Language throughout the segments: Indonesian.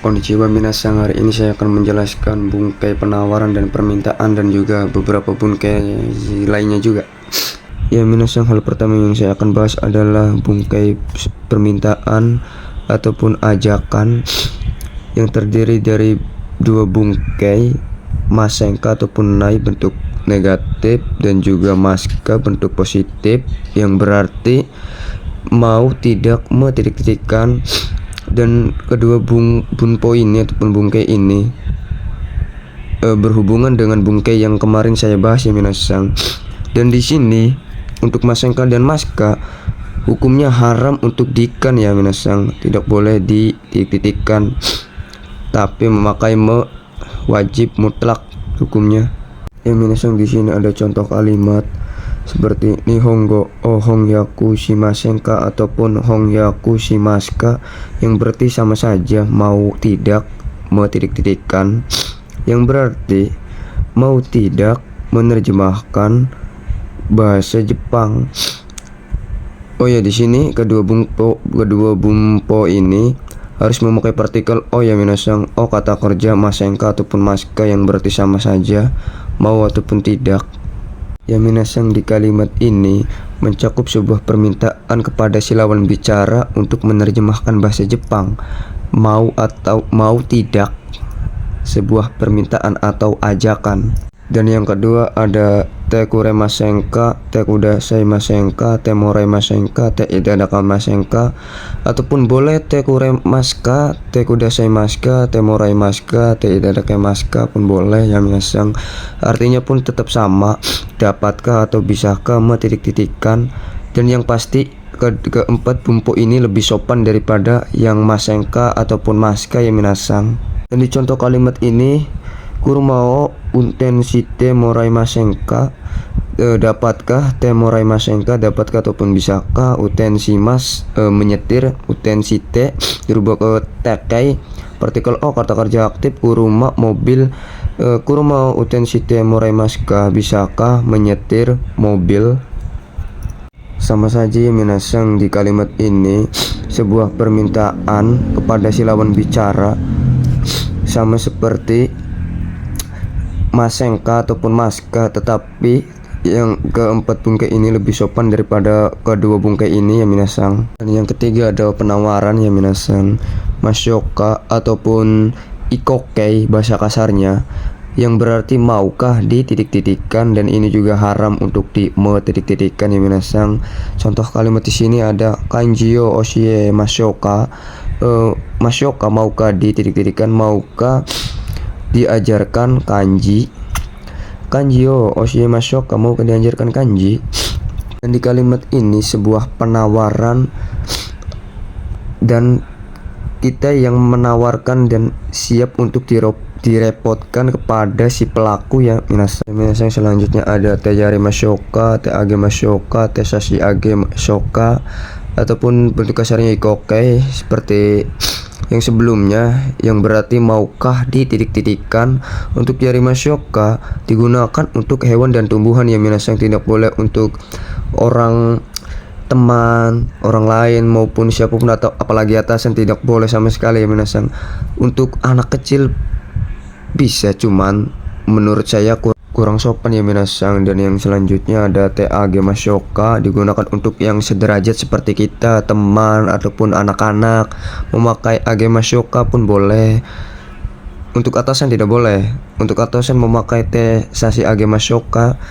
Konnichiwa minasang, hari ini saya akan menjelaskan bungkai penawaran dan permintaan dan juga beberapa bungkai lainnya juga. Ya minasang, hal pertama yang saya akan bahas adalah bungkai permintaan ataupun ajakan yang terdiri dari dua bungkai masengka ataupun nai bentuk negatif dan juga maska bentuk positif, yang berarti mau tidak titik-titikkan. Dan kedua bunpo ini ataupun bungkai ini berhubungan dengan bungkai yang kemarin saya bahas ya minasang. Dan di sini untuk masengka dan maska hukumnya haram untuk diikan ya minasang, tidak boleh dititik-titikkan, tapi memakai wajib mutlak hukumnya. Ya minasang, di sini ada contoh kalimat seperti Nihongo o Hongyaku shimasenka ataupun Hongyaku shimaska, yang berarti sama saja mau tidak titik-titikkan, yang berarti mau tidak menerjemahkan bahasa Jepang. Oh ya, di sini kedua bumpo ini harus memakai partikel o ya minasang, o kata kerja masenka ataupun maska, yang berarti sama saja mau ataupun tidak. Ya minasang, di kalimat ini mencakup sebuah permintaan kepada si lawan bicara untuk menerjemahkan bahasa Jepang, mau atau mau tidak, sebuah permintaan atau ajakan. Dan yang kedua ada te kuremasenka, te kudasai masenka, te morai masenka, te itadaka masenka, ataupun boleh te kuremaska, te kudasai maska, te morai maska, te itadaka maska pun boleh ya minasang. Artinya pun tetap sama, dapatkah atau bisakah titik-titikkan. Dan yang pasti keempat bumpo ini lebih sopan daripada yang masenka ataupun maska ya minasang. Dan di contoh kalimat ini kurumao untensite morai masenka, dapatkah te morai masenka, dapatkah ataupun bisakah, utensimas menyetir, utensite dirubah ke tekai, partikel o kata kerja aktif, kuruma mobil, kurumao utensite morai maska, bisakah menyetir mobil. Sama saja ya minasang, di kalimat ini sebuah permintaan kepada si lawan bicara, sama seperti masenka ataupun maska, tetapi yang keempat bungkai ini lebih sopan daripada kedua bungkai ini ya minasang. Dan yang ketiga ada penawaran ya minasang, masyoka ataupun ikokei bahasa kasarnya, yang berarti maukah titik-titikkan, dan ini juga haram untuk titik-titikkan ya minasang. Contoh kalimat di sini ada kanjio oshie masyoka, masyoka maukah titik-titikkan, maukah diajarkan kanji. Kanjio oshie masuk, kamu diajarkan kanji. Dan di kalimat ini sebuah penawaran, dan kita yang menawarkan dan siap untuk direpotkan kepada si pelaku ya minasang. Selanjutnya ada te yari masyoka, te age masyoka, te sashi age masyoka, ataupun bentuk kasarnya ikokei seperti yang sebelumnya, yang berarti maukah titik-titikkan. Untuk yari masyoka digunakan untuk hewan dan tumbuhan ya minasang, tidak boleh untuk orang teman, orang lain maupun siapapun atau apalagi atasan, tidak boleh sama sekali ya minasang. Untuk anak kecil bisa, cuman menurut saya kurang sopan ya minasang. Dan yang selanjutnya ada TAG masyoka, digunakan untuk yang sederajat seperti kita, teman ataupun anak-anak. Memakai age masyoka pun boleh. Untuk atasan tidak boleh. Untuk atasan memakai te sasi age masyoka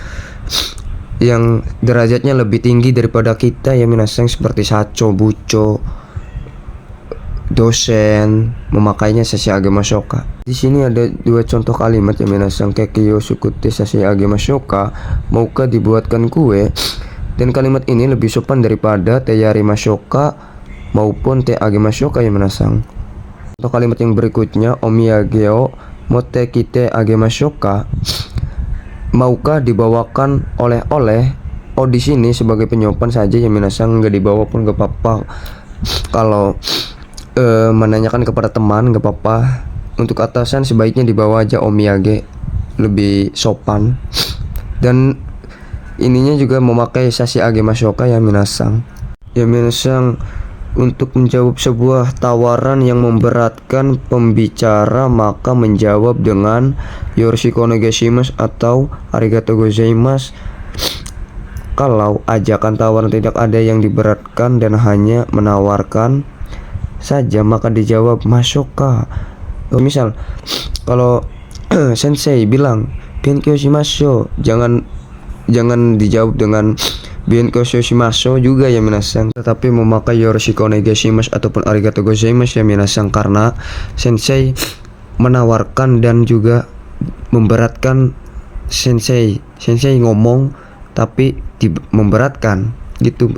yang derajatnya lebih tinggi daripada kita ya minasang, seperti sacho, buco, dosen, memakainya sasi age masyoka. Di sini ada dua contoh kalimat ya minasang, kekiyo sukute sasi age masyoka, maukah dibuatkan kue. Dan kalimat ini lebih sopan daripada te yari masyoka maupun te age masyoka ya minasang. Contoh kalimat yang berikutnya, omiyageo mote kite age masyoka, maukah dibawakan oleh-oleh. Oh, di sini sebagai penyopan saja ya minasang, nggak dibawa pun nggak apa-apa. Kalau menanyakan kepada teman nggak apa-apa. Untuk atasan sebaiknya dibawa aja omiyage, lebih sopan. Dan ininya juga memakai sasi age masyoka ya minasang. Ya minasang, untuk menjawab sebuah tawaran yang memberatkan pembicara, maka menjawab dengan yoroshiku onegaishimasu atau arigatou gozaimasu. Kalau ajakan tawaran tidak ada yang diberatkan dan hanya menawarkan saja, maka dijawab masoka. Misal kalau sensei bilang benkyou shimasho, jangan dijawab dengan benkyou shimasho juga ya minasang, tetapi memakai yoroshiku onegaishimasu ataupun arigatou gozaimasu ya minasang, karena sensei menawarkan dan juga memberatkan sensei ngomong tapi memberatkan gitu,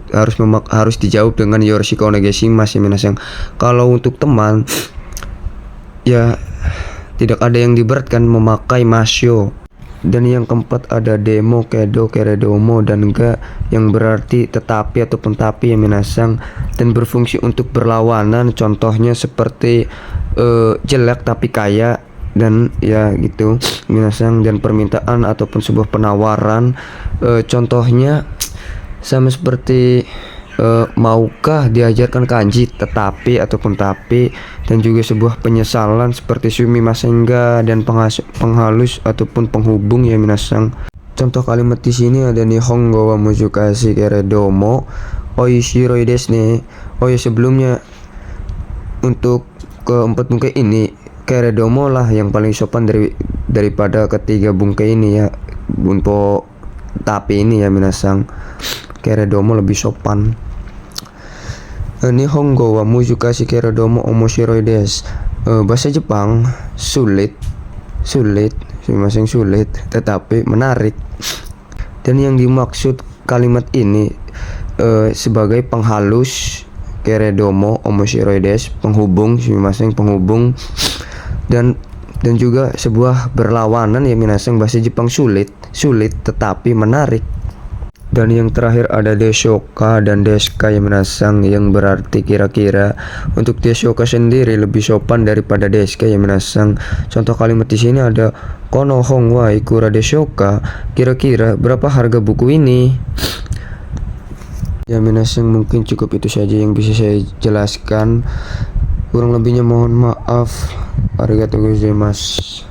harus dijawab dengan yoroshiku onegaishimasu ya minasang. Kalau untuk teman ya tidak ada yang diberatkan, memakai masyo. Dan yang keempat ada demo, kedo, keredomo, dan ga yang berarti tetapi ataupun tapi ya minasang, dan berfungsi untuk berlawanan. Contohnya seperti jelek tapi kaya, dan ya gitu minasang, dan permintaan ataupun sebuah penawaran. Contohnya sama seperti maukah diajarkan kanji tetapi ataupun tapi, dan juga sebuah penyesalan seperti sumimasen ga, dan penghalus ataupun penghubung ya minasang. Contoh kalimat di sini ada nihongo wa muzukashi keredomo oishiroi desu ne. Oh ya, sebelumnya untuk keempat bungkai ini keredomo lah yang paling sopan daripada ketiga bungkai ini ya, bunpo tapi ini ya minasang, keredomo lebih sopan. Nihongo wa muzukashi keredomo omoshiroi desu. Bahasa Jepang sulit, masing sulit tetapi menarik. Dan yang dimaksud kalimat ini sebagai penghalus, keredomo omoshiroi desu, penghubung, masing penghubung, dan juga sebuah berlawanan ya minasang, bahasa Jepang sulit tetapi menarik. Dan yang terakhir ada deshoka dan deska ya minasang, yang berarti kira-kira. Untuk deshoka sendiri lebih sopan daripada deska ya minasang. Contoh kalimat di sini ada kono hon wa ikura deshoka, kira-kira berapa harga buku ini. Ya minasang, mungkin cukup itu saja yang bisa saya jelaskan. Kurang lebihnya mohon maaf. Arigatou gozaimasu.